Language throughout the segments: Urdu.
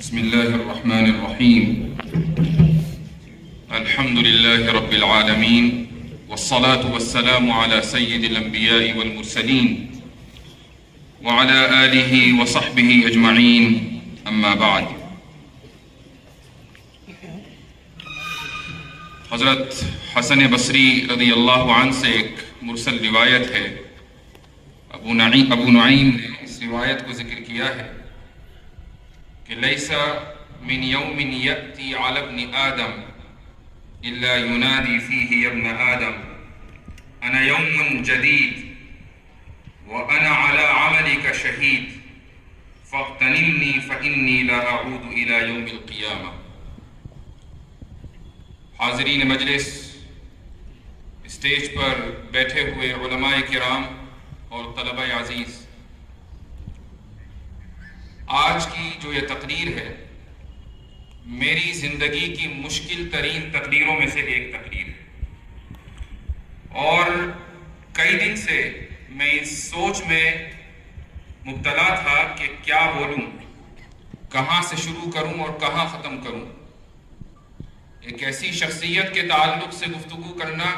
بسم الله الرحمن الرحيم. الحمد لله رب العالمين، والصلاة والسلام على سيد الأنبياء والمرسلين وعلى آله وصحبه أجمعين، أما بعد. حضرت حسن بصری رضی اللہ عنہ سے ایک مرسل روایت ہے. ابو نعیم نے اس روایت کو ذکر کیا ہے کہ لیس من یوم یأتی علی ابن آدم الا ینادی فیہ یا ابن آدم انا یوم جدید وانا علی عملک شہید فاغتنمنی فانی لا اعود الى یوم القیامہ. حاضرین مجلس، اسٹیج پر بیٹھے ہوئے علماء کرام اور طلبہ عزیز، آج کی جو یہ تقریر ہے میری زندگی کی مشکل ترین تقریروں میں سے ایک تقریر ہے، اور کئی دن سے میں اس سوچ میں مبتلا تھا کہ کیا بولوں، کہاں سے شروع کروں اور کہاں ختم کروں. ایک ایسی شخصیت کے تعلق سے گفتگو کرنا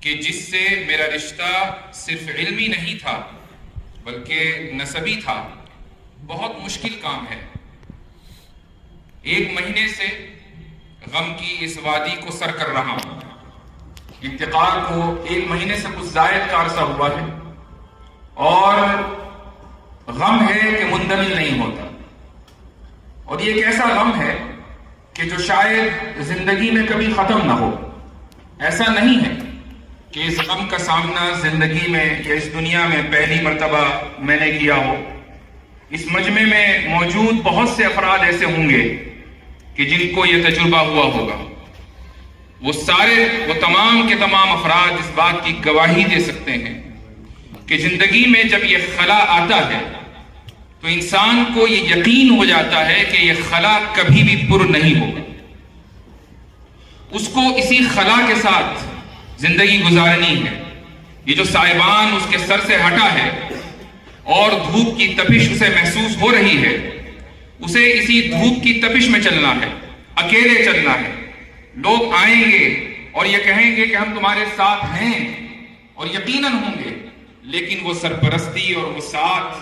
کہ جس سے میرا رشتہ صرف علمی نہیں تھا بلکہ نسبی تھا، بہت مشکل کام ہے. 1 مہینے سے غم کی اس وادی کو سر کر رہا ہوں. انتقال کو 1 مہینے سے کچھ زائد کا عرصہ ہوا ہے اور غم ہے کہ مندمل نہیں ہوتا. اور یہ ایک ایسا غم ہے کہ جو شاید زندگی میں کبھی ختم نہ ہو. ایسا نہیں ہے کہ اس غم کا سامنا زندگی میں یا اس دنیا میں پہلی مرتبہ میں نے کیا ہو. اس مجمع میں موجود بہت سے افراد ایسے ہوں گے کہ جن کو یہ تجربہ ہوا ہوگا. وہ تمام کے تمام افراد اس بات کی گواہی دے سکتے ہیں کہ زندگی میں جب یہ خلا آتا ہے تو انسان کو یہ یقین ہو جاتا ہے کہ یہ خلا کبھی بھی پر نہیں ہوگا. اس کو اسی خلا کے ساتھ زندگی گزارنی ہے. یہ جو سائبان اس کے سر سے ہٹا ہے اور دھوپ کی تپش اسے محسوس ہو رہی ہے، اسے اسی دھوپ کی تپش میں چلنا ہے، اکیلے چلنا ہے. لوگ آئیں گے اور یہ کہیں گے کہ ہم تمہارے ساتھ ہیں، اور یقیناً ہوں گے، لیکن وہ سرپرستی اور وہ ساتھ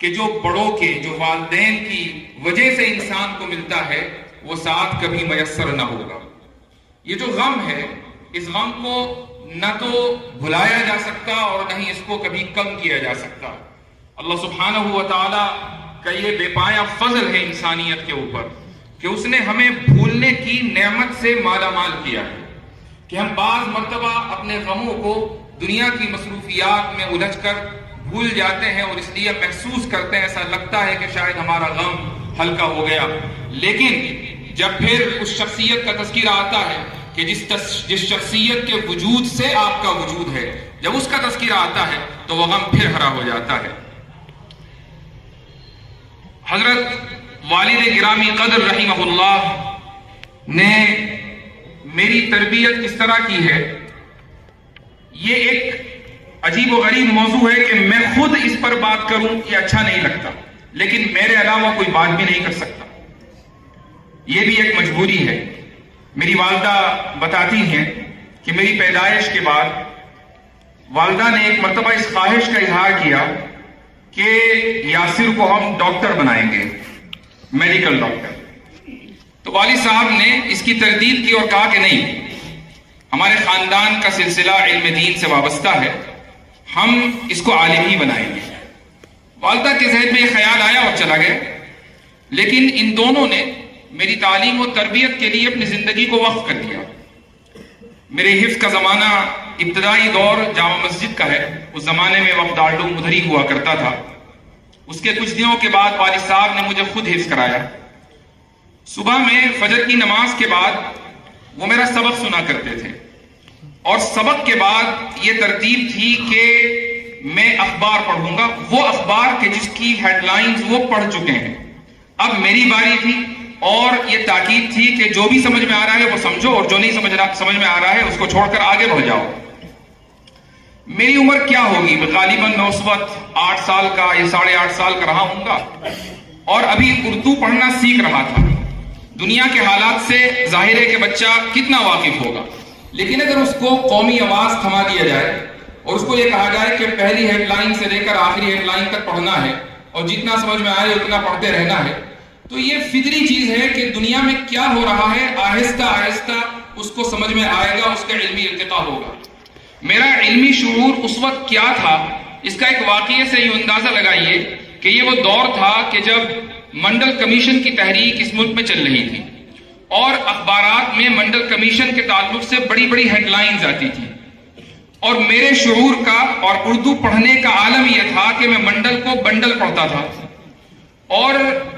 کہ جو بڑوں کے، جو والدین کی وجہ سے انسان کو ملتا ہے، وہ ساتھ کبھی میسر نہ ہوگا. یہ جو غم ہے، اس غم کو نہ تو بھلایا جا سکتا اور نہ ہی اس کو کبھی کم کیا جا سکتا. اللہ سبحانہ و تعالیٰ کا یہ بے پایا فضل ہے انسانیت کے اوپر کہ اس نے ہمیں بھولنے کی نعمت سے مالا مال کیا ہے کہ ہم بعض مرتبہ اپنے غموں کو دنیا کی مصروفیات میں الجھ کر بھول جاتے ہیں اور اس لیے محسوس کرتے ہیں، ایسا لگتا ہے کہ شاید ہمارا غم ہلکا ہو گیا. لیکن جب پھر اس شخصیت کا تذکرہ آتا ہے کہ جس شخصیت کے وجود سے آپ کا وجود ہے، جب اس کا تذکرہ آتا ہے تو وہ غم پھر ہرا ہو جاتا ہے. حضرت والد گرامی قدر رحمہ اللہ نے میری تربیت کس طرح کی ہے، یہ ایک عجیب و غریب موضوع ہے کہ میں خود اس پر بات کروں یہ اچھا نہیں لگتا، لیکن میرے علاوہ کوئی بات بھی نہیں کر سکتا. یہ بھی ایک مجبوری ہے. میری والدہ بتاتی ہیں کہ میری پیدائش کے بعد والدہ نے ایک مرتبہ اس خواہش کا اظہار کیا کہ یاسر کو ہم ڈاکٹر بنائیں گے، میڈیکل ڈاکٹر. تو والد صاحب نے اس کی تردید کی اور کہا کہ نہیں، ہمارے خاندان کا سلسلہ علم دین سے وابستہ ہے، ہم اس کو عالم ہی بنائیں گے. والدہ کے ذہن میں یہ خیال آیا اور چلا گیا. لیکن ان دونوں نے میری تعلیم و تربیت کے لیے اپنی زندگی کو وقف کر دیا. میرے حفظ کا زمانہ ابتدائی دور جامع مسجد کا ہے. اس زمانے میں وقت دارالعلوم ادھر ہی ہوا کرتا تھا. اس کے کچھ دنوں کے بعد والد صاحب نے مجھے خود حفظ کرایا. صبح میں فجر کی نماز کے بعد وہ میرا سبق سنا کرتے تھے، اور سبق کے بعد یہ ترتیب تھی کہ میں اخبار پڑھوں گا، وہ اخبار کہ جس کی ہیڈ لائنز وہ پڑھ چکے ہیں. اب میری باری تھی اور یہ تاکید تھی کہ جو بھی سمجھ میں آ رہا ہے وہ سمجھو، اور جو نہیں سمجھ میں آ رہا ہے اس کو چھوڑ کر آگے بڑھ جاؤ. میری عمر کیا ہوگی؟ غالباً میں اس وقت 8 سال کا یا 8.5 سال کا رہا ہوں گا. اور ابھی اردو پڑھنا سیکھ رہا تھا. دنیا کے حالات سے ظاہر ہے کہ بچہ کتنا واقف ہوگا، لیکن اگر اس کو قومی آواز تھما دیا جائے اور اس کو یہ کہا جائے کہ پہلی ہیڈ لائن سے لے کر آخری ہیڈ لائن تک پڑھنا ہے اور جتنا سمجھ میں آئے اتنا پڑھتے رہنا ہے، تو یہ فطری چیز ہے کہ دنیا میں کیا ہو رہا ہے آہستہ آہستہ اس کو سمجھ میں آئے گا، اس کا علمی ارتقا ہوگا. میرا علمی شعور اس وقت کیا تھا، اس کا ایک واقعے سے یہ اندازہ لگائیے کہ یہ وہ دور تھا کہ جب منڈل کمیشن کی تحریک اس ملک میں چل رہی تھی اور اخبارات میں منڈل کمیشن کے تعلق سے بڑی بڑی ہیڈ لائنز آتی تھی، اور میرے شعور کا اور اردو پڑھنے کا عالم یہ تھا کہ میں منڈل کو بنڈل پڑھتا تھا، اور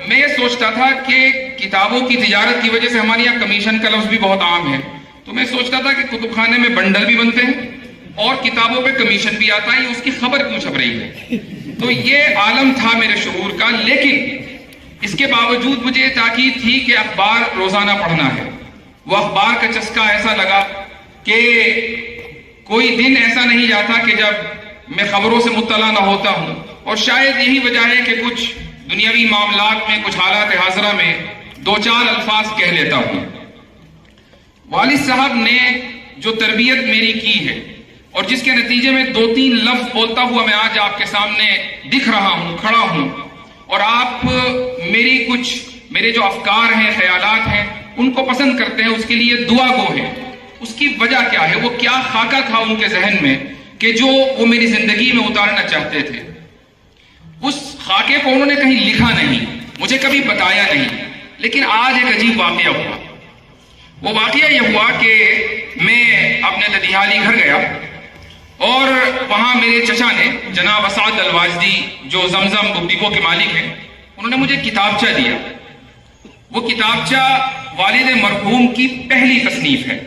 میں یہ سوچتا تھا کہ کتابوں کی تجارت کی وجہ سے ہمارے یہاں کمیشن کا لفظ بھی بہت عام ہے، تو میں سوچتا تھا کہ کتب خانے میں بنڈل بھی بنتے ہیں اور کتابوں پہ کمیشن بھی آتا ہے، اس کی خبر کیوں چھپ رہی ہے. تو یہ عالم تھا میرے شعور کا، لیکن اس کے باوجود مجھے یہ تاکید تھی کہ اخبار روزانہ پڑھنا ہے. وہ اخبار کا چسکا ایسا لگا کہ کوئی دن ایسا نہیں جاتا کہ جب میں خبروں سے مطلع نہ ہوتا ہوں، اور شاید یہی وجہ ہے کہ کچھ دنیاوی معاملات میں، کچھ حالات حاضرہ میں دو چار الفاظ کہہ لیتا ہوں. والد صاحب نے جو تربیت میری کی ہے اور جس کے نتیجے میں دو تین لفظ بولتا ہوا میں آج آپ کے سامنے دکھ رہا ہوں، کھڑا ہوں، اور آپ میرے جو افکار ہیں، خیالات ہیں، ان کو پسند کرتے ہیں، اس کے لیے دعا گو ہیں. اس کی وجہ کیا ہے؟ وہ کیا خاکہ تھا ان کے ذہن میں کہ جو وہ میری زندگی میں اتارنا چاہتے تھے. اس خاکے کو انہوں نے کہیں لکھا نہیں، مجھے کبھی بتایا نہیں، لیکن آج ایک عجیب واقعہ ہوا. وہ واقعہ یہ ہوا کہ میں اپنے ددیالی گھر گیا اور وہاں میرے چچا نے، جناب اسعد الواجدی جو زمزم بک ڈپو کے مالک ہیں، انہوں نے مجھے کتابچہ دیا. وہ کتابچہ والد مرحوم کی پہلی تصنیف ہے،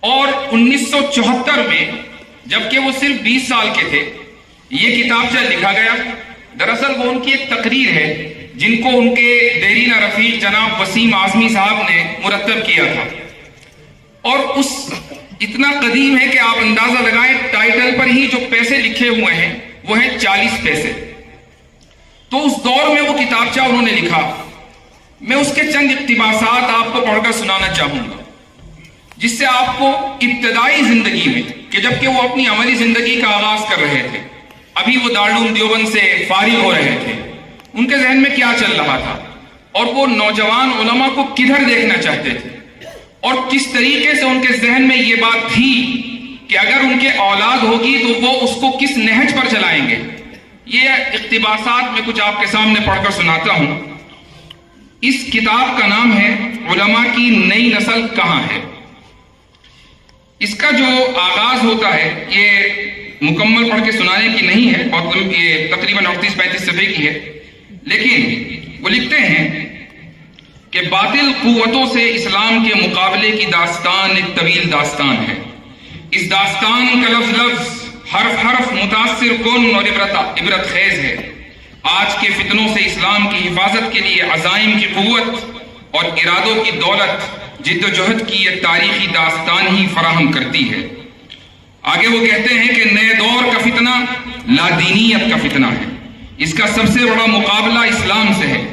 اور 1974 میں جبکہ وہ صرف 20 سال کے تھے یہ کتابچہ لکھا گیا. دراصل وہ ان کی ایک تقریر ہے جن کو ان کے دیرینہ رفیق جناب وسیم اعظمی صاحب نے مرتب کیا تھا، اور اس اتنا قدیم ہے کہ آپ اندازہ لگائیں ٹائٹل پر ہی جو پیسے لکھے ہوئے ہیں وہ ہیں 40 پیسے. تو اس دور میں وہ کتابچہ انہوں نے لکھا. میں اس کے چند اقتباسات آپ کو پڑھ کر سنانا چاہوں گا، جس سے آپ کو ابتدائی زندگی میں، کہ جبکہ وہ اپنی عملی زندگی کا آغاز کر رہے تھے، ابھی وہ دارالعلوم دیوبند سے فارغ ہو رہے تھے، ان کے ذہن میں کیا چل رہا تھا، اور وہ نوجوان علماء کو کدھر دیکھنا چاہتے تھے، اور کس طریقے سے ان کے ذہن میں یہ بات تھی کہ اگر ان کے اولاد ہوگی تو وہ اس کو کس نہج پر چلائیں گے. یہ اقتباسات میں کچھ آپ کے سامنے پڑھ کر سناتا ہوں. اس کتاب کا نام ہے علماء کی نئی نسل کہاں ہے. اس کا جو آغاز ہوتا ہے یہ مکمل پڑھ کے سنانے کی نہیں ہے، اور یہ تقریباً 38-35 صفحے کی ہے، لیکن وہ لکھتے ہیں کہ باطل قوتوں سے اسلام کے مقابلے کی داستان ایک طویل داستان ہے. اس داستان کا لفظ لفظ، حرف حرف متاثر کن اور عبرت خیز ہے. آج کے فتنوں سے اسلام کی حفاظت کے لیے عزائم کی قوت اور ارادوں کی دولت جد و جہد کی یہ تاریخی داستان ہی فراہم کرتی ہے. آگے وہ کہتے ہیں کہ نئے دور کا فتنہ لادینیت کا فتنہ ہے. اس کا سب سے بڑا مقابلہ اسلام سے ہے.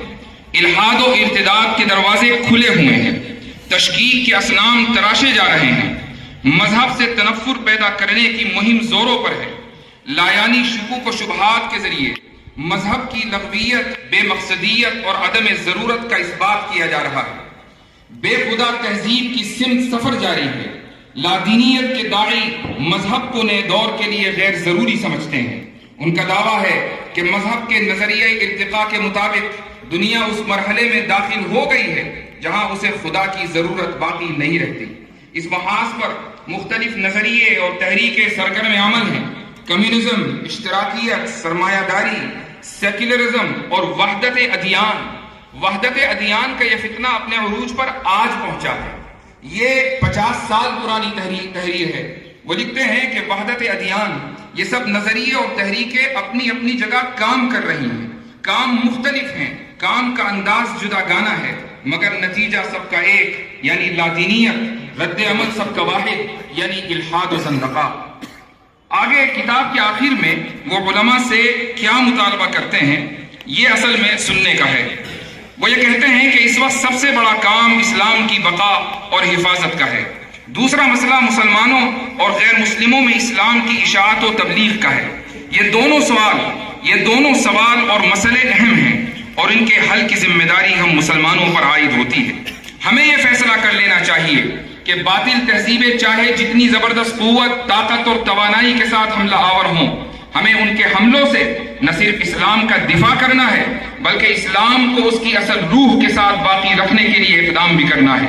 الحاد و ارتداد کے دروازے کھلے ہوئے ہیں، تشکیک کے اصنام تراشے جا رہے ہیں، مذہب سے تنفر پیدا کرنے کی مہم زوروں پر ہے. لایانی شکوک و شبہات کے ذریعے مذہب کی لغویت، بے مقصدیت اور عدم ضرورت کا اثبات کیا جا رہا ہے. بے خدا تہذیب کی سمت سفر جاری ہے. لادینیت کے داعی مذہب کو نئے دور کے لیے غیر ضروری سمجھتے ہیں. ان کا دعویٰ ہے کہ مذہب کے نظریہ ارتقاء کے مطابق دنیا اس مرحلے میں داخل ہو گئی ہے جہاں اسے خدا کی ضرورت باقی نہیں رہتی. اس محاذ پر مختلف نظریے اور تحریکیں سرگرم عمل ہیں. کمیونزم، اشتراکیت، سرمایہ داری، سیکولرزم اور وحدت ادیان. وحدت ادیان کا یہ فتنہ اپنے عروج پر آج پہنچا ہے. یہ 50 سال پرانی تحریر ہے. وہ لکھتے ہیں کہ وحدت ادیان، یہ سب نظریے اور تحریکیں اپنی اپنی جگہ کام کر رہی ہیں. کام مختلف ہیں، کام کا انداز جدا گانا ہے، مگر نتیجہ سب کا ایک، یعنی لادینیت. رد عمل سب کا واحد، یعنی الحاد و زندقہ. آگے کتاب کے آخر میں وہ علماء سے کیا مطالبہ کرتے ہیں یہ اصل میں سننے کا ہے۔ وہ یہ کہتے ہیں کہ اس وقت سب سے بڑا کام اسلام کی بقا اور حفاظت کا ہے۔ دوسرا مسئلہ مسلمانوں اور غیر مسلموں میں اسلام کی اشاعت و تبلیغ کا ہے۔ یہ دونوں سوال اور مسئلے اہم ہیں اور ان کے حل کی ذمہ داری ہم مسلمانوں پر عائد ہوتی ہے۔ ہمیں یہ فیصلہ کر لینا چاہیے کہ باطل تہذیبیں چاہے جتنی زبردست قوت، طاقت اور توانائی کے ساتھ حملہ آور ہوں، ہمیں ان کے حملوں سے نہ صرف اسلام کا دفاع کرنا ہے بلکہ اسلام کو اس کی اصل روح کے ساتھ باقی رکھنے کے لیے اقدام بھی کرنا ہے۔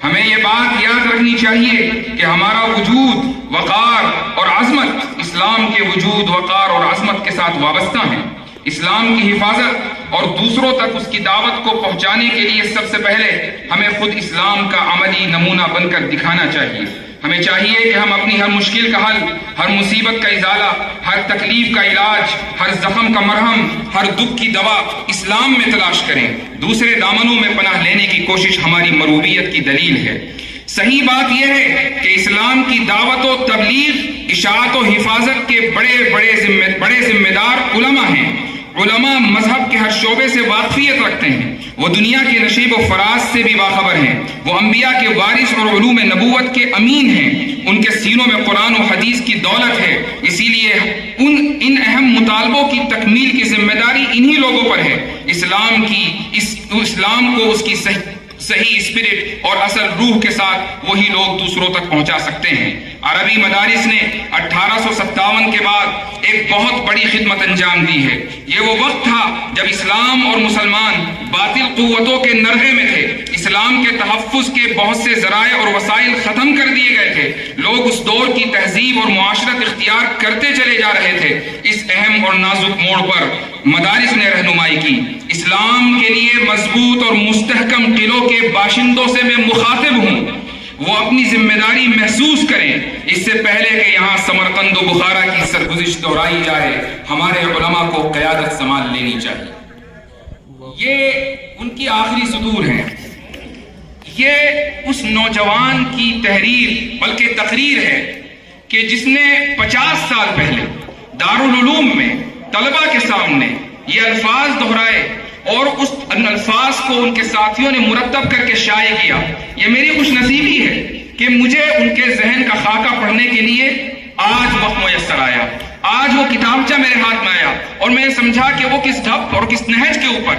ہمیں یہ بات یاد رکھنی چاہیے کہ ہمارا وجود، وقار اور عظمت اسلام کے وجود، وقار اور عظمت کے ساتھ وابستہ ہیں۔ اسلام کی حفاظت اور دوسروں تک اس کی دعوت کو پہنچانے کے لیے سب سے پہلے ہمیں خود اسلام کا عملی نمونہ بن کر دکھانا چاہیے۔ ہمیں چاہیے کہ ہم اپنی ہر مشکل کا حل، ہر مصیبت کا ازالہ، ہر تکلیف کا علاج، ہر زخم کا مرہم، ہر دکھ کی دوا اسلام میں تلاش کریں۔ دوسرے دامنوں میں پناہ لینے کی کوشش ہماری مروبیت کی دلیل ہے۔ صحیح بات یہ ہے کہ اسلام کی دعوت و تبلیغ، اشاعت و حفاظت کے بڑے ذمہ دار علماء ہیں۔ علماء مذہب کے ہر شعبے سے واقفیت رکھتے ہیں، وہ دنیا کے نشیب و فراز سے بھی باخبر ہیں، وہ انبیاء کے وارث اور علوم نبوت کے امین ہیں، ان کے سینوں میں قرآن و حدیث کی دولت ہے، اسی لیے ان اہم مطالبوں کی تکمیل کی ذمہ داری انہی لوگوں پر ہے۔ اسلام کو اس کی صحیح اسپرٹ اور اصل روح کے ساتھ وہی لوگ دوسروں تک پہنچا سکتے ہیں۔ عربی مدارس نے 1857 کے بعد ایک بہت بڑی خدمت انجام دی ہے۔ یہ وہ وقت تھا جب اسلام اور مسلمان باطل قوتوں کے نرغے میں تھے۔ اسلام کے تحفظ کے بہت سے ذرائع اور وسائل ختم کر دیے گئے تھے۔ لوگ اس دور کی تہذیب اور معاشرت اختیار کرتے چلے جا رہے تھے۔ اس اہم اور نازک موڑ پر مدارس نے رہنمائی کی۔ اسلام کے لیے مضبوط اور مستحکم قلعوں کے باشندوں سے میں مخاطب ہوں، وہ اپنی ذمہ داری محسوس کریں۔ اس سے پہلے کہ یہاں سمرقند و بخارا کی سرگزشت دہرائی جائے، ہمارے علماء کو قیادت سنبھال لینی چاہیے۔ یہ ان کی آخری سطور ہیں۔ یہ اس نوجوان کی تحریر بلکہ تقریر ہے کہ جس نے 50 سال پہلے دارالعلوم میں طلبہ کے سامنے یہ الفاظ دہرائے اور اس الفاظ کو ان کے ساتھیوں نے مرتب کر کے شائع کیا۔ یہ میری خوش نصیبی ہے کہ مجھے ان کے ذہن کا خاکہ پڑھنے کے لیے آج وقت میسر آیا، آج وہ کتابچہ میرے ہاتھ میں آیا اور میں سمجھا کہ وہ کس ڈھب اور کس نہج کے اوپر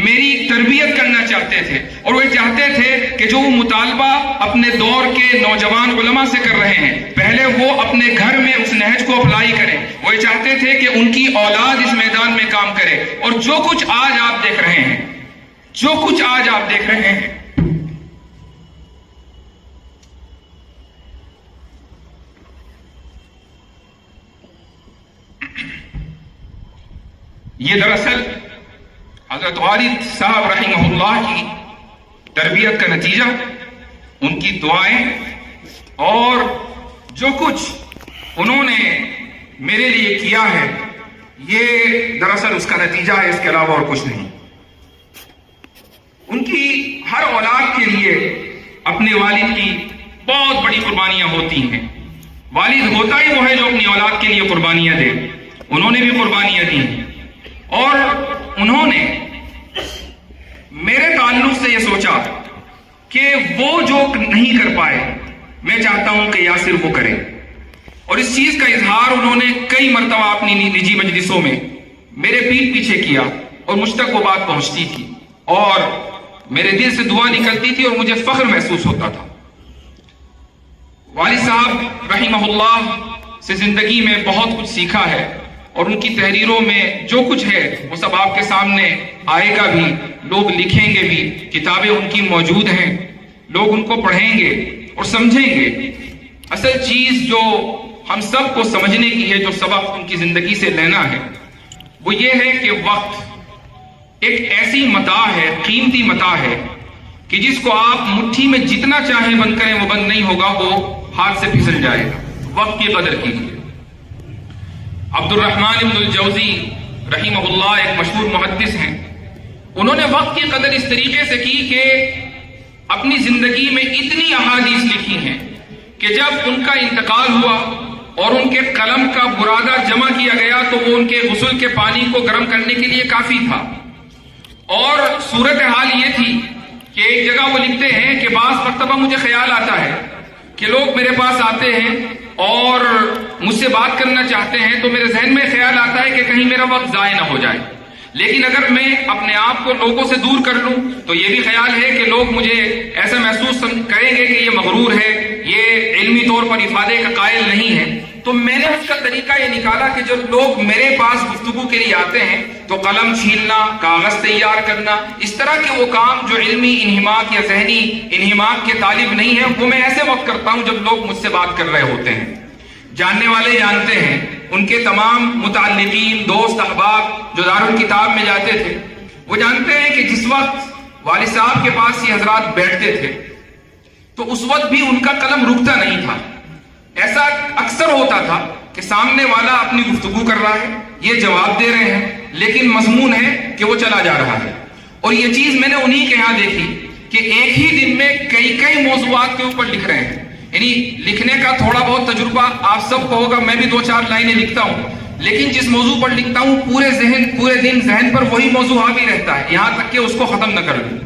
میری تربیت کرنا چاہتے تھے، اور وہ چاہتے تھے کہ جو وہ مطالبہ اپنے دور کے نوجوان علماء سے کر رہے ہیں، پہلے وہ اپنے گھر میں اس نہج کو اپلائی کریں۔ وہ چاہتے تھے کہ ان کی اولاد اس میدان میں کام کرے، اور جو کچھ آج آپ دیکھ رہے ہیں، یہ دراصل حضرت والد صاحب رحمہ اللہ کی تربیت کا نتیجہ، ان کی دعائیں اور جو کچھ انہوں نے میرے لیے کیا ہے، یہ دراصل اس کا نتیجہ ہے، اس کے علاوہ اور کچھ نہیں۔ ان کی ہر اولاد کے لیے اپنے والد کی بہت بڑی قربانیاں ہوتی ہیں۔ والد ہوتا ہی وہ ہے جو اپنی اولاد کے لیے قربانیاں دے۔ انہوں نے بھی قربانیاں دی اور انہوں نے میرے تعلق سے یہ سوچا کہ وہ جو نہیں کر پائے، میں چاہتا ہوں کہ یاسر وہ کرے، اور اس چیز کا اظہار انہوں نے کئی مرتبہ اپنی نجی مجلسوں میں میرے پیٹھ پیچھے کیا، اور مجھ تک وہ بات پہنچتی تھی اور میرے دل سے دعا نکلتی تھی اور مجھے فخر محسوس ہوتا تھا۔ والد صاحب رحمہ اللہ سے زندگی میں بہت کچھ سیکھا ہے، اور ان کی تحریروں میں جو کچھ ہے وہ سب آپ کے سامنے آئے گا بھی، لوگ لکھیں گے بھی، کتابیں ان کی موجود ہیں، لوگ ان کو پڑھیں گے اور سمجھیں گے۔ اصل چیز جو ہم سب کو سمجھنے کی ہے، جو سبق ان کی زندگی سے لینا ہے، وہ یہ ہے کہ وقت ایک ایسی متاع ہے، قیمتی متاع ہے کہ جس کو آپ مٹھی میں جتنا چاہیں بند کریں وہ بند نہیں ہوگا، وہ ہاتھ سے پھسل جائے گا۔ وقت کی قدر کیجیے۔ عبد الرحمن ابن الجوزی رحمہ اللہ ایک مشہور محدث ہیں، انہوں نے وقت کی قدر اس طریقے سے کی کہ اپنی زندگی میں اتنی احادیث لکھی ہیں کہ جب ان کا انتقال ہوا، اور ان کے قلم کا برادہ جمع کیا گیا تو وہ ان کے غسل کے پانی کو گرم کرنے کے لیے کافی تھا. اور صورتحال یہ تھی کہ ایک جگہ وہ لکھتے ہیں کہ بعض مرتبہ مجھے خیال آتا ہے کہ لوگ میرے پاس آتے ہیں اور مجھ سے بات کرنا چاہتے ہیں تو میرے ذہن میں خیال آتا ہے کہ کہیں میرا وقت ضائع نہ ہو جائے، لیکن اگر میں اپنے آپ کو لوگوں سے دور کر لوں تو یہ بھی خیال ہے کہ لوگ مجھے ایسا محسوس کریں گے کہ یہ مغرور ہے، یہ علمی طور پر افادے کا قائل نہیں ہے. تو میں نے اس کا طریقہ یہ نکالا کہ جب لوگ میرے پاس گفتگو کے لیے آتے ہیں تو قلم چھیلنا، کاغذ تیار کرنا، اس طرح کے وہ کام جو علمی انہماک یا ذہنی انہماک کے طالب نہیں ہے، وہ میں ایسے وقت کرتا ہوں جب لوگ مجھ سے بات کر رہے ہوتے ہیں. جاننے والے جانتے ہیں، ان کے تمام متعلقین، دوست، احباب جو دارالکتاب میں جاتے تھے وہ جانتے ہیں کہ جس وقت والد صاحب کے پاس یہ حضرات بیٹھتے تھے تو اس وقت بھی ان کا قلم رکتا نہیں تھا. ایسا اکثر ہوتا تھا کہ سامنے والا اپنی گفتگو کر رہا ہے، یہ جواب دے رہے ہیں، لیکن مضمون ہے کہ وہ چلا جا رہا ہے. اور یہ چیز میں نے انہی کے یہاں دیکھی کہ ایک ہی دن میں کئی موضوعات کے اوپر لکھ رہے ہیں. یعنی لکھنے کا تھوڑا بہت تجربہ آپ سب کو ہوگا، میں بھی 2-4 لائنیں لکھتا ہوں، لیکن جس موضوع پر لکھتا ہوں پورے دن ذہن پر وہی موضوع حاوی رہتا ہے، یہاں تک کہ اس کو ختم نہ کر دوں.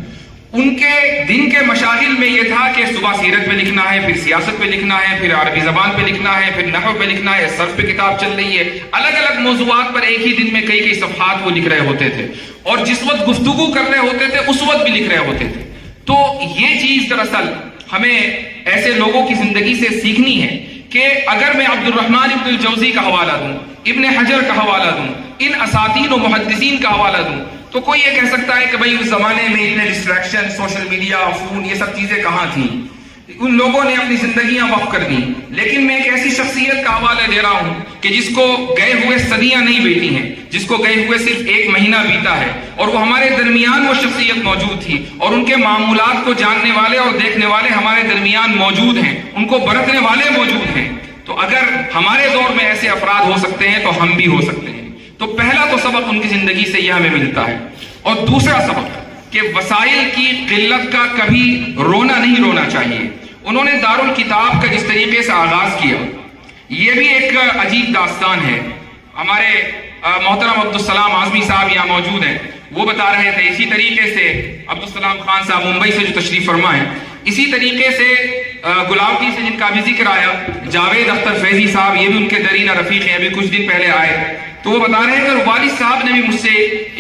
ان کے دن کے مشاغل میں یہ تھا کہ صبح سیرت پہ لکھنا ہے، پھر سیاست پہ لکھنا ہے، پھر عربی زبان پہ لکھنا ہے، پھر نحو پہ لکھنا ہے، صرف پہ کتاب چل رہی ہے. الگ الگ موضوعات پر ایک ہی دن میں کئی صفحات وہ لکھ رہے ہوتے تھے، اور جس وقت گفتگو کر رہے ہوتے تھے اس وقت بھی لکھ رہے ہوتے تھے. تو یہ چیز دراصل ہمیں ایسے لوگوں کی زندگی سے سیکھنی ہے کہ اگر میں عبد الرحمن ابن الجوزی کا حوالہ دوں، ابن حجر کا حوالہ دوں، ان اساطین و محدثین کا حوالہ دوں، تو کوئی یہ کہہ سکتا ہے کہ بھئی اس زمانے میں اتنے ڈسٹریکشن، سوشل میڈیا، فون، یہ سب چیزیں کہاں تھیں، ان لوگوں نے اپنی زندگیاں وقف کر دیں. لیکن میں ایک ایسی شخصیت کا حوالہ دے رہا ہوں کہ جس کو گئے ہوئے صدیاں نہیں بیٹی ہیں، جس کو گئے ہوئے صرف 1 مہینہ بیتا ہے، اور وہ ہمارے درمیان وہ شخصیت موجود تھی، اور ان کے معمولات کو جاننے والے اور دیکھنے والے ہمارے درمیان موجود ہیں، ان کو برتنے والے موجود ہیں. تو اگر ہمارے دور میں ایسے افراد ہو سکتے ہیں تو ہم بھی ہو سکتے ہیں. تو پہلا تو سبق ان کی زندگی سے یہ ہمیں ملتا ہے. اور دوسرا سبق کہ وسائل کی قلت کا کبھی نہیں رونا چاہیے. انہوں نے دارالکتاب کا جس طریقے سے آغاز کیا، یہ بھی ایک عجیب داستان ہے. ہمارے محترم عبدالسلام اعظمی صاحب یہاں موجود ہیں، وہ بتا رہے تھے اسی طریقے سے عبدالسلام خان صاحب ممبئی سے جو تشریف فرما ہے، اسی طریقے سے گلاوٹی سے جن کا بھی ذکر آیا، جاوید اختر فیضی صاحب، یہ بھی ان کے درینہ رفیق ہیں، ابھی کچھ دن پہلے آئے. تو وہ بتا رہے ہیں کہ والد صاحب نے بھی مجھ سے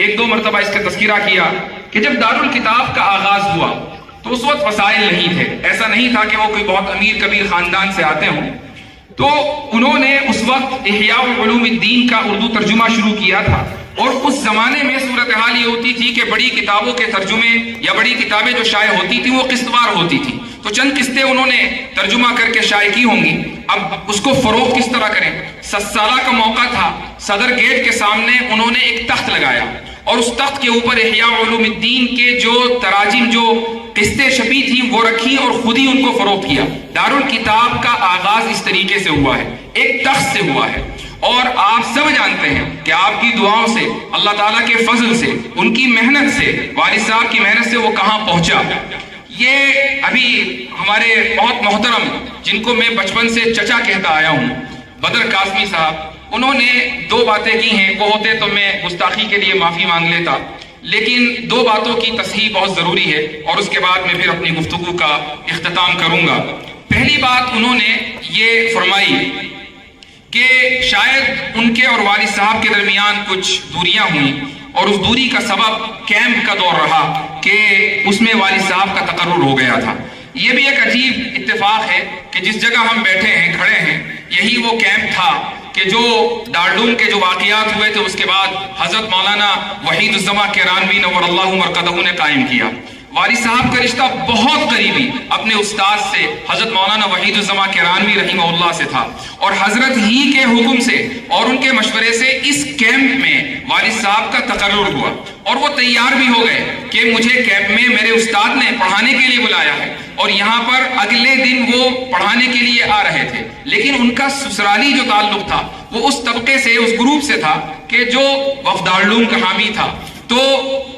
1-2 مرتبہ اس کا تذکرہ کیا کہ جب دارالکتاب کا آغاز ہوا تو اس وقت وسائل نہیں تھے. ایسا نہیں تھا کہ وہ کوئی بہت امیر کبیر خاندان سے آتے ہوں. تو انہوں نے اس وقت احیاء علوم الدین کا اردو ترجمہ شروع کیا تھا، اور اس زمانے میں صورتحال یہ ہوتی تھی کہ بڑی کتابوں کے ترجمے یا بڑی کتابیں جو شائع ہوتی تھی وہ قسط وار ہوتی تھی. تو چند قسطیں انہوں نے ترجمہ کر کے شائع کی ہوں گی. اب اس کو فروغ کس طرح کریں؟ 7 سالہ کا موقع تھا، صدر گیٹ کے سامنے انہوں نے ایک تخت لگایا، اور اس تخت کے اوپر احیاء علوم الدین کے جو تراجم، جو قسطیں چھپی تھیں وہ رکھی اور خود ہی ان کو فروغ کیا. دارالکتاب کا آغاز اس طریقے سے ہوا ہے، ایک تخت سے ہوا ہے. اور آپ سب جانتے ہیں کہ آپ کی دعاؤں سے، اللہ تعالیٰ کے فضل سے، ان کی محنت سے، والد صاحب کی محنت سے وہ کہاں پہنچا. یہ ابھی ہمارے بہت محترم جن کو میں بچپن سے چچا کہتا آیا ہوں، بدر قاسمی صاحب، انہوں نے 2 باتیں کی ہیں. وہ ہوتے تو میں گستاخی کے لیے معافی مانگ لیتا، لیکن 2 باتوں کی تصحیح بہت ضروری ہے، اور اس کے بعد میں پھر اپنی گفتگو کا اختتام کروں گا. پہلی بات انہوں نے یہ فرمائی کہ شاید ان کے اور والد صاحب کے درمیان کچھ دوریاں ہوئیں، اور اس دوری کا سبب کیمپ کا دور رہا کہ اس میں والد صاحب کا تقرر ہو گیا تھا. یہ بھی ایک عجیب اتفاق ہے کہ جس جگہ ہم بیٹھے ہیں، کھڑے ہیں، یہی وہ کیمپ تھا کہ جو دارالعلوم کے جو واقعات ہوئے تھے اس کے بعد حضرت مولانا وحید الزماں کرانوی نور اللہ مرقدہ نے قائم کیا. والد صاحب کا رشتہ بہت قریبی اپنے استاد سے حضرت مولانا وحید الزماں کرانوی رحمہ اللہ سے تھا، اور حضرت ہی کے حکم سے اور ان کے مشورے سے اس کیمپ میں والد صاحب کا تقرر ہوا، اور وہ تیار بھی ہو گئے کہ مجھے کیمپ میں میرے استاد نے پڑھانے کے لیے بلایا ہے، اور یہاں پر اگلے دن وہ پڑھانے کے لیے آ رہے تھے. لیکن ان کا سسرالی جو تعلق تھا وہ اس طبقے سے، اس گروپ سے تھا کہ جو وفد دارالعلوم کا حامی تھا. تو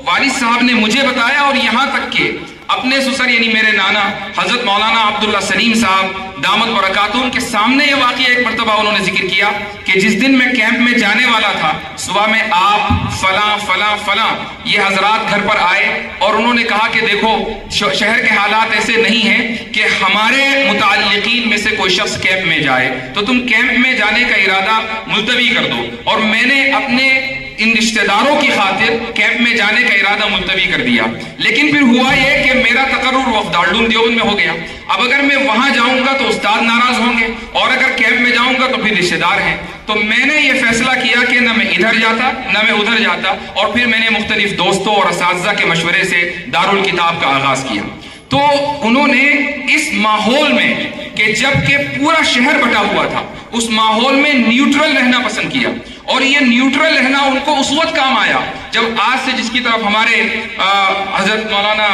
والد صاحب نے مجھے بتایا، اور یہاں تک کہ اپنے سسر یعنی میرے نانا حضرت مولانا عبداللہ سلیم صاحب دامت برکاتہم کے سامنے یہ واقعہ ایک مرتبہ انہوں نے ذکر کیا کہ جس دن میں کیمپ میں جانے والا تھا صبح میں آپ فلاں فلاں فلاں یہ حضرات گھر پر آئے اور انہوں نے کہا کہ دیکھو شہر کے حالات ایسے نہیں ہیں کہ ہمارے متعلقین میں سے کوئی شخص کیمپ میں جائے، تو تم کیمپ میں جانے کا ارادہ ملتوی کر دو. اور میں نے اپنے ان رشتہ داروں کی خاطر کیمپ میں جانے کا ارادہ ملتوی کر دیا. لیکن پھر ہوا یہ کہ میرا تقرر وفد دارالعلوم دیوبند میں ہو گیا. اب اگر میں وہاں جاؤں گا تو استاد ناراض ہوں گے، اور اگر کیمپ میں جاؤں گا تو پھر رشتہ دار ہیں. تو میں نے یہ فیصلہ کیا کہ نہ میں ادھر جاتا نہ میں ادھر جاتا، اور پھر میں نے مختلف دوستوں اور اساتذہ کے مشورے سے دارالکتاب کا آغاز کیا. تو انہوں نے اس ماحول میں کہ جب کہ پورا شہر بٹا ہوا تھا، اس ماحول میں نیوٹرل رہنا پسند کیا. اور یہ نیوٹرل رہنا ان کو اس وقت کام آیا جب آج سے جس کی طرف ہمارے حضرت مولانا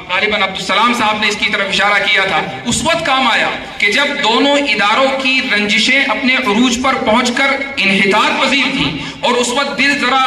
غالباً عبدالسلام صاحب نے اس کی طرف اشارہ کیا تھا، اس وقت کام آیا کہ جب دونوں اداروں کی رنجشیں اپنے عروج پر پہنچ کر انحطاط پذیر تھیں اور اس وقت دل ذرا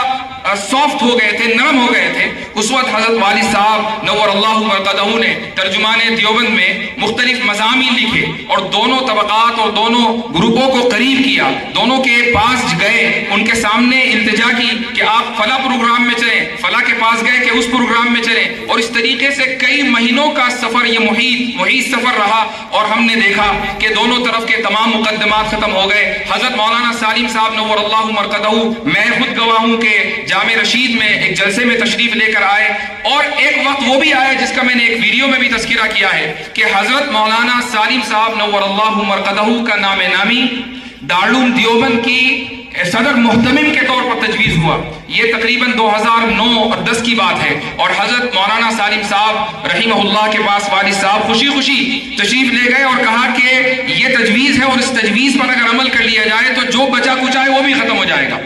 سافٹ ہو گئے تھے، نرم ہو گئے تھے. اس وقت حضرت والد صاحب نور اللہ مرقدہ نے ترجمان دیوبند میں مختلف مضامین لکھے اور دونوں طبقات اور دونوں گروپوں کو قریب کیا. دونوں کے پاس گئے، ان کے سامنے التجا کی کہ آپ فلاں پروگرام میں چلیں، فلاں کے پاس گئے کہ اس پروگرام میں چلیں. اور اس طریقے سے کئی مہینوں کا سفر یہ محیط سفر رہا اور ہم نے دیکھا کہ دونوں طرف کے تمام مقدمات ختم ہو گئے. حضرت مولانا سالم صاحب نور اللہ مرقدہ میں خود گواہ ہوں کہ جامع رشید میں ایک جلسے میں تشریف لے کر آئے، اور ایک وقت وہ بھی آیا جس کا میں نے ایک ویڈیو میں بھی تذکرہ کیا ہے کہ حضرت مولانا سالم صاحب نور اللہ مرقدہ کا نام نامی دارالعلوم دیوبند کی صدر محتمم کے طور پر تجویز ہوا. یہ تقریباً 2009 اور 10 کی بات ہے، اور حضرت مولانا سالم صاحب رحمہ اللہ کے پاس والد صاحب خوشی خوشی تشریف لے گئے اور کہا کہ یہ تجویز ہے اور اس تجویز پر اگر عمل کر لیا جائے تو جو بچا کچھ ہے وہ بھی ختم ہو جائے گا.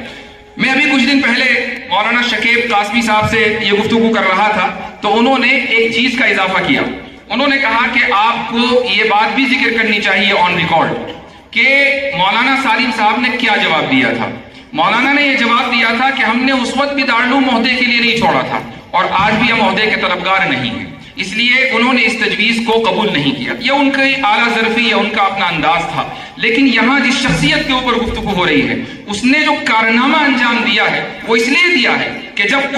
میں ابھی کچھ دن پہلے مولانا شکیب قاسمی صاحب سے یہ گفتگو کر رہا تھا تو انہوں نے ایک چیز کا اضافہ کیا. انہوں نے کہا کہ آپ کو یہ بات بھی ذکر کرنی چاہیے آن ریکارڈ کہ مولانا سالم صاحب نے کیا جواب دیا تھا. مولانا نے یہ جواب دیا تھا کہ ہم نے اس وقت بھی دارالعلوم عہدے کے لیے نہیں چھوڑا تھا اور آج بھی ہم عہدے کے طلبگار نہیں ہیں، اس لیے انہوں نے اس تجویز کو قبول نہیں کیا. یہ ان کی اعلیٰ ظرفی یا ان کا اپنا انداز تھا. لیکن یہاں جس شخصیت کے اوپر گفتگو ہو رہی ہے اس نے جو کارنامہ انجام دیا ہے وہ اس لیے دیا ہے کہ جب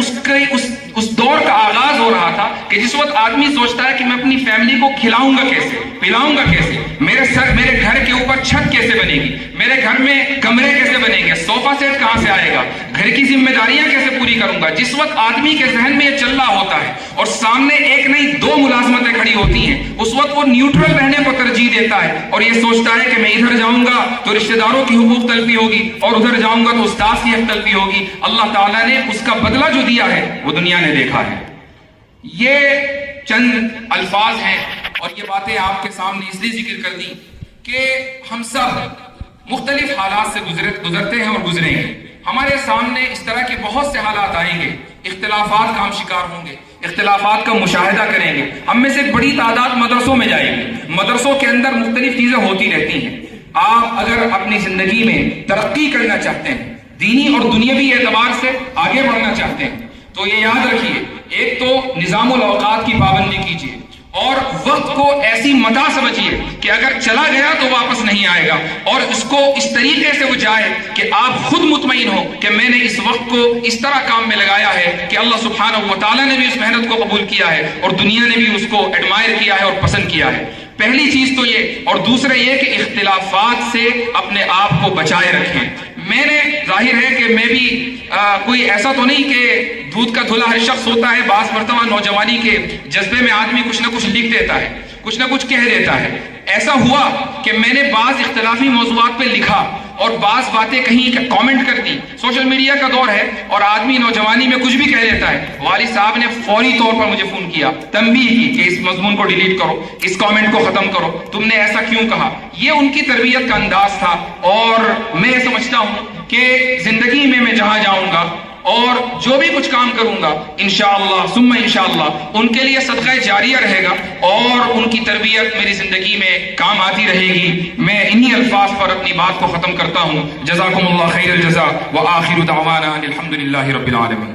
اس دور کا آغاز ہو رہا تھا کہ جس وقت آدمی سوچتا ہے کہ میں اپنی فیملی کو کھلاؤں گا کیسے، پلاؤں گا کیسے، میرے گھر کے اوپر چھت کیسے بنے گی، میرے گھر میں کمرے کیسے بنیں گے، صوفہ سیٹ کہاں سے آئے گا، گھر کی ذمہ داریاں کیسے پوری کروں گا. جس وقت آدمی کے ذہن میں یہ چل رہا ہوتا ہے اور سامنے ایک نہیں دو ملازمتیں کھڑی ہوتی ہیں، اس وقت وہ نیوٹرل رہنے کو ترجیح دیتا ہے اور یہ سوچتا ہے کہ میں ادھر جاؤں گا تو رشتہ داروں کی حقوق تلفی ہوگی اور ادھر جاؤں گا تو استاد کی حق تلفی ہوگی. اللہ تعالیٰ نے اس کا بدلہ جو دیا ہے وہ دنیا نے دیکھا ہے. یہ چند الفاظ ہیں اور یہ باتیں آپ کے سامنے اس لیے ذکر کر دی کہ ہم سب مختلف حالات سے گزرتے ہیں اور گزریں گے. ہمارے سامنے اس طرح کے بہت سے حالات آئیں گے، اختلافات کا ہم شکار ہوں گے، اختلافات کا مشاہدہ کریں گے. ہم میں سے ایک بڑی تعداد مدرسوں میں جائیں گے، مدرسوں کے اندر مختلف چیزیں ہوتی رہتی ہیں. آپ اگر اپنی زندگی میں ترقی کرنا چاہتے ہیں، دینی اور دنیاوی اعتبار سے آگے بڑھنا چاہتے ہیں، تو یہ یاد رکھیے، ایک تو نظام الاوقات کی پابندی کیجیے اور وقت کو ایسی متاع سمجھیے کہ اگر چلا گیا تو واپس نہیں آئے گا، اور اس کو اس طریقے سے وہ جائے کہ آپ خود مطمئن ہو کہ میں نے اس وقت کو اس طرح کام میں لگایا ہے کہ اللہ سبحانہ و تعالیٰ نے بھی اس محنت کو قبول کیا ہے اور دنیا نے بھی اس کو ایڈمائر کیا ہے اور پسند کیا ہے. پہلی چیز تو یہ، اور دوسرا یہ کہ اختلافات سے اپنے آپ کو بچائے رکھیں. میں نے ظاہر ہے کہ میں بھی کوئی ایسا تو نہیں کہ دودھ کا دھلا ہر شخص ہوتا ہے. بعض مرتبہ نوجوانی کے جذبے میں آدمی کچھ نہ کچھ لکھ دیتا ہے، کچھ نہ کچھ کہہ دیتا ہے. ایسا ہوا کہ میں نے بعض اختلافی موضوعات پہ لکھا اور بعض باتیں کہیں کامنٹ کر دی. سوشل میڈیا کا دور ہے اور آدمی نوجوانی میں کچھ بھی کہہ دیتا ہے. والد صاحب نے فوری طور پر مجھے فون کیا، تنبیہ کی کہ اس مضمون کو ڈیلیٹ کرو، اس کامنٹ کو ختم کرو، تم نے ایسا کیوں کہا. یہ ان کی تربیت کا انداز تھا، اور میں یہ سمجھتا ہوں کہ زندگی میں جہاں جاؤں گا اور جو بھی کچھ کام کروں گا انشاءاللہ ثم انشاءاللہ ان کے لیے صدقہ جاریہ رہے گا اور ان کی تربیت میری زندگی میں کام آتی رہے گی. میں انہی الفاظ پر اپنی بات کو ختم کرتا ہوں. جزاکم اللہ خیر الجزاء وآخر دعوانا الحمدللہ رب العالمین.